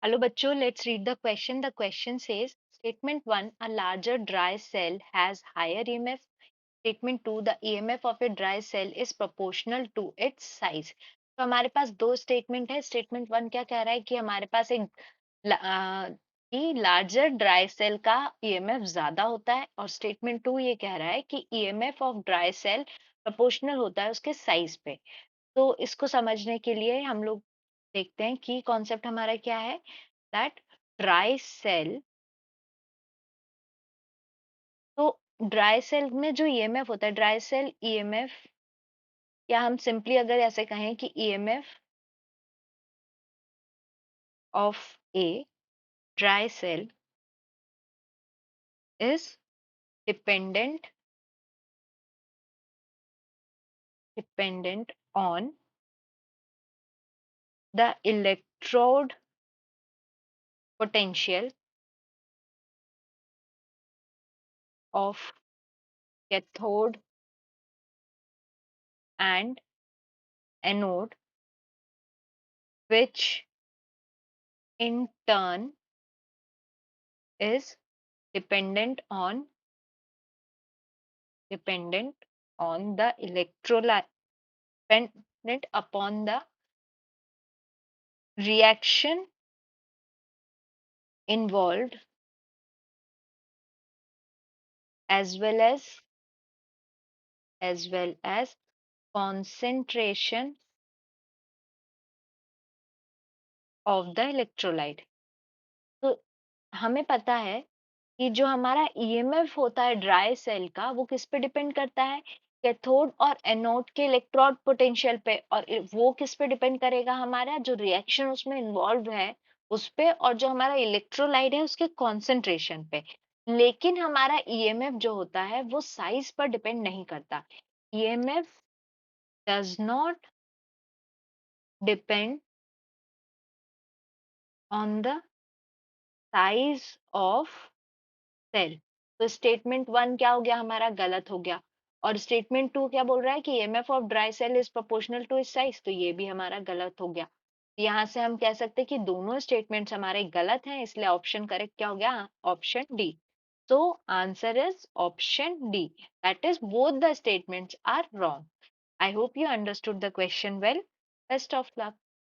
Hello bachcho, let's read the question. The question says statement 1, a larger dry cell has higher EMF. Statement 2, the EMF of a dry cell is proportional to its size. तो हमारे पास दो statement है. Statement 1 क्या कह रहा है कि हमारे पास एक कि लार्जर ड्राई सेल का ईएमएफ ज्यादा होता है, और स्टेटमेंट 2 ये कह रहा है कि EMF of dry cell proportional होता है उसके साइज पे. तो इसको समझने के लिए हम लोग देखते हैं कि कॉन्सेप्ट हमारा क्या है. दैट ड्राई सेल, तो ड्राई सेल में जो ईएमएफ होता है, ड्राई सेल ईएमएफ, या हम सिंपली अगर ऐसे कहें कि EMF of a dry cell is dependent dependent on the electrode potential of cathode and anode, which in turn is dependent on the electrolyte, dependent upon the reaction involved, as well as concentration of the electrolyte. तो हमें पता है कि जो हमारा EMF होता है dry cell का, वो किस पे डिपेंड करता है? कैथोड और एनोड के इलेक्ट्रोड पोटेंशियल पे. और वो किस पे डिपेंड करेगा? हमारा जो रिएक्शन उसमें इन्वॉल्व है उस पे, और जो हमारा इलेक्ट्रोलाइट है उसके कॉन्सेंट्रेशन पे. लेकिन हमारा ईएमएफ जो होता है वो साइज पर डिपेंड नहीं करता. EMF does not depend on the size of cell. तो स्टेटमेंट 1 क्या हो गया? हमारा गलत हो गया. और स्टेटमेंट 2 क्या बोल रहा है कि EMF of dry cell is proportional to its size, तो ये भी हमारा गलत हो गया. यहाँ से हम कह सकते हैं कि दोनों स्टेटमेंट्स हमारे गलत हैं, इसलिए ऑप्शन करेक्ट क्या हो गया? Option D. So answer is option D. That is both the statements are wrong. I hope you understood the question well. Best of luck.